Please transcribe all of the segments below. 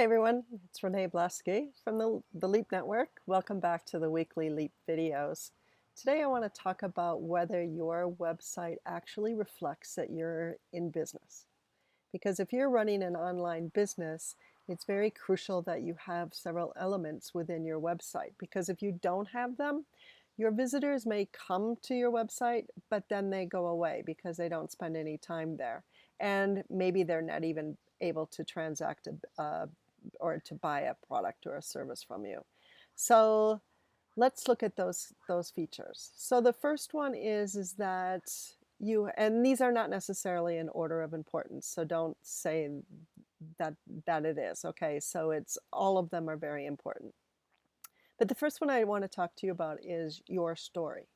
Hi everyone, it's Renee Blasky from the Leap Network. Welcome back to the weekly Leap videos. Today I want to talk about whether your website actually reflects that you're in business. Because if you're running an online business, it's very crucial that you have several elements within your website. Because if you don't have them, your visitors may come to your website, but then they go away because they don't spend any time there. And maybe they're not even able to transact or to buy a product or a service from you. So let's look at those features. So the first one is that and these are not necessarily in order of importance, so don't say that it is. Okay, so it's all of them are very important. But the first one I want to talk to you about is your story.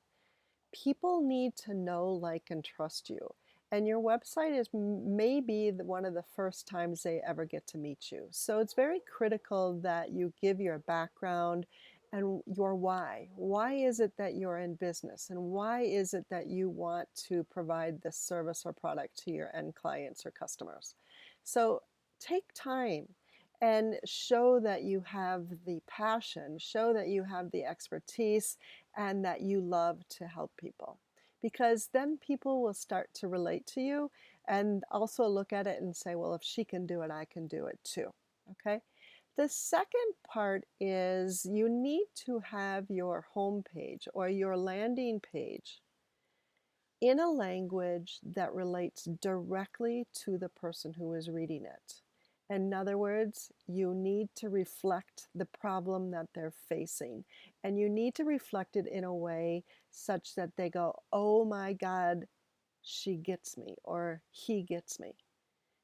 People need to know, like, and trust you. And your website is maybe one of the first times they ever get to meet you. So it's very critical that you give your background and your why. Why is it that you're in business? And why is it that you want to provide this service or product to your end clients or customers? So take time and show that you have the passion, show that you have the expertise, and that you love to help people. Because then people will start to relate to you and also look at it and say, well, if she can do it, I can do it too. Okay? The second part is you need to have your homepage or your landing page in a language that relates directly to the person who is reading it. In other words, you need to reflect the problem that they're facing, and you need to reflect it in a way such that they go, oh my God, she gets me, or he gets me.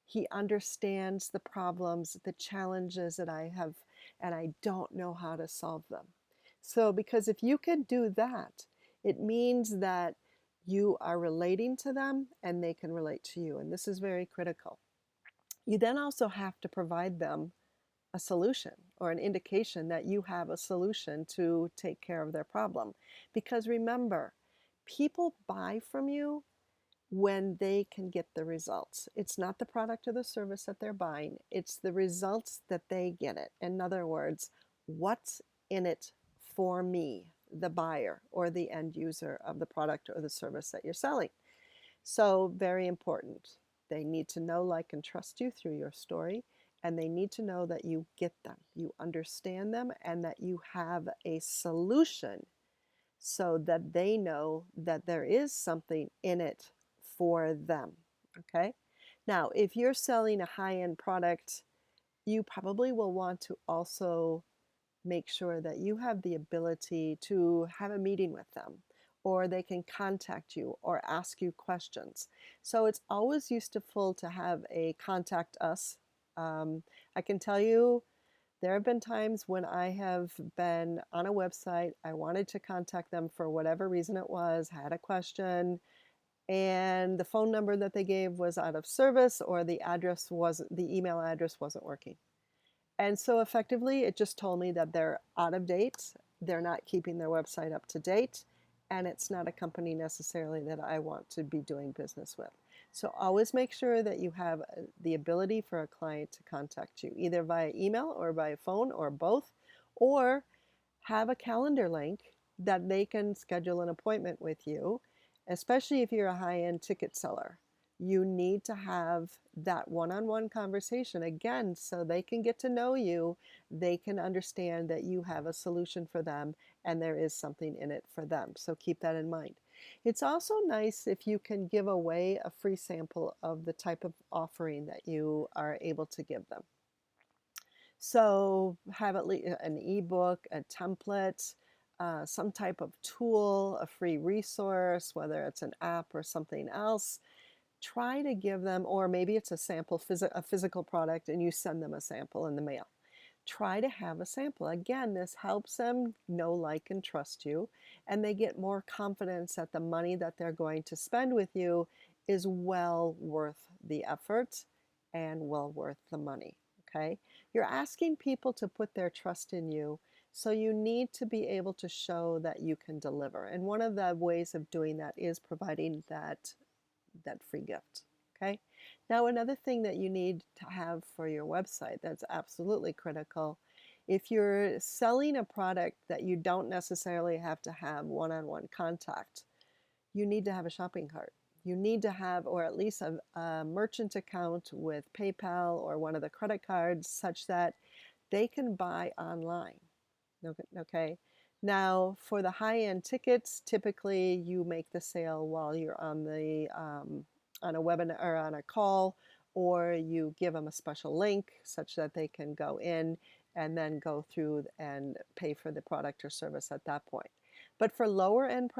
He understands the problems, the challenges that I have, and I don't know how to solve them. So, because if you can do that, it means that you are relating to them and they can relate to you. And this is very critical. You then also have to provide them a solution or an indication that you have a solution to take care of their problem. Because remember, people buy from you when they can get the results. It's not the product or the service that they're buying, it's the results that they get it. In other words, what's in it for me, the buyer or the end user of the product or the service that you're selling. So, very important. They need to know, like, and trust you through your story, and they need to know that you get them, you understand them, and that you have a solution so that they know that there is something in it for them. Okay? Now, if you're selling a high-end product, you probably will want to also make sure that you have the ability to have a meeting with them, or they can contact you or ask you questions. So it's always useful to have a contact us. I can tell you there have been times when I have been on a website, I wanted to contact them for whatever reason it was, had a question, and the phone number that they gave was out of service, or the email address wasn't working. And so effectively, it just told me that they're out of date, they're not keeping their website up to date, and it's not a company necessarily that I want to be doing business with. So always make sure that you have the ability for a client to contact you, either via email or by phone or both, or have a calendar link that they can schedule an appointment with you, especially if you're a high-end ticket seller. You need to have that one-on-one conversation again so they can get to know you, they can understand that you have a solution for them and there is something in it for them. So keep that in mind. It's also nice if you can give away a free sample of the type of offering that you are able to give them. So have at least an ebook, a template, some type of tool, a free resource, whether it's an app or something else. Try to give them, or maybe it's a sample, a physical product, and you send them a sample in the mail. Try to have a sample. Again, this helps them know, like, and trust you, and they get more confidence that the money that they're going to spend with you is well worth the effort and well worth the money. Okay? You're asking people to put their trust in you, so you need to be able to show that you can deliver. And one of the ways of doing that is providing that free gift. Okay. Now, another thing that you need to have for your website that's absolutely critical, if you're selling a product that you don't necessarily have to have one-on-one contact, you need to have a shopping cart. You need to have, or at least a merchant account with PayPal or one of the credit cards such that they can buy online. Okay. Now, for the high-end tickets, typically you make the sale while you're on a webinar or on a call, or you give them a special link such that they can go in and then go through and pay for the product or service at that point. But for lower end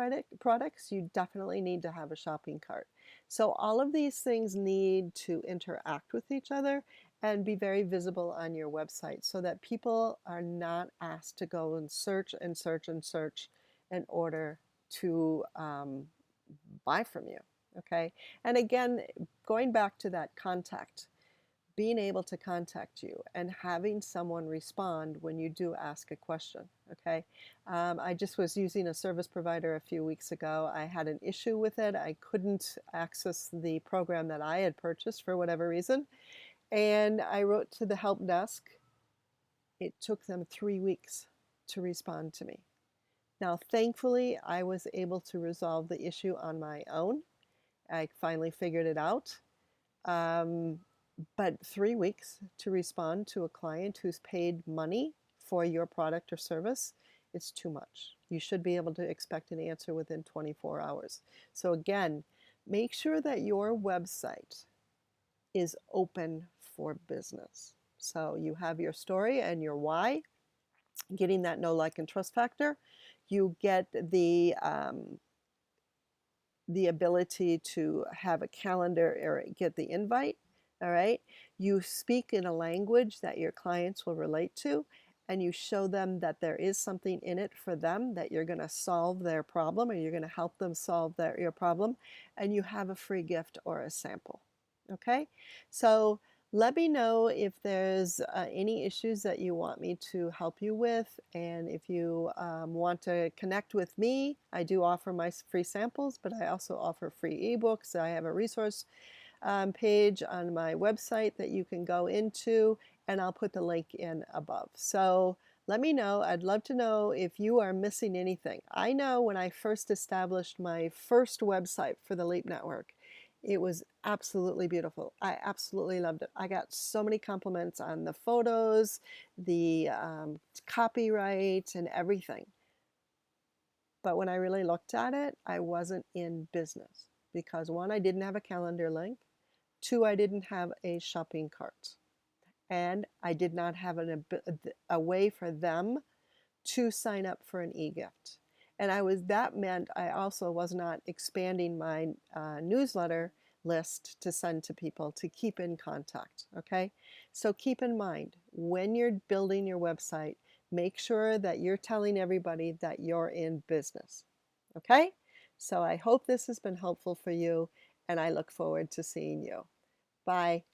products, you definitely need to have a shopping cart. So all of these things need to interact with each other and be very visible on your website so that people are not asked to go and search and search and search in order to buy from you. Okay. And again, going back to that contact, being able to contact you and having someone respond when you do ask a question. Okay. I just was using a service provider a few weeks ago. I had an issue with it. I couldn't access the program that I had purchased for whatever reason. And I wrote to the help desk. It took them 3 weeks to respond to me. Now, thankfully, I was able to resolve the issue on my own. I finally figured it out. Um, but 3 weeks to respond to a client who's paid money for your product or service, it's too much. You should be able to expect an answer within 24 hours. So again, make sure that your website is open for business. So you have your story and your why, getting that know, like, and trust factor. You get the ability to have a calendar or get the invite. All right. You speak in a language that your clients will relate to, and you show them that there is something in it for them, that you're going to solve their problem or you're going to help them solve your problem, and you have a free gift or a sample. Okay. So let me know if there's any issues that you want me to help you with. And if you want to connect with me, I do offer my free samples, but I also offer free ebooks. I have a resource page on my website that you can go into, and I'll put the link in above. So let me know. I'd love to know if you are missing anything. I know when I first established my first website for the Leap Network, it was absolutely beautiful. I absolutely loved it. I got so many compliments on the photos, the copyright, and everything. But when I really looked at it, I wasn't in business because, one, I didn't have a calendar link. Two, I didn't have a shopping cart. And I did not have a way for them to sign up for an e-gift. And that meant I also was not expanding my newsletter list to send to people to keep in contact. Okay. So keep in mind when you're building your website, make sure that you're telling everybody that you're in business. Okay. So I hope this has been helpful for you, and I look forward to seeing you. Bye.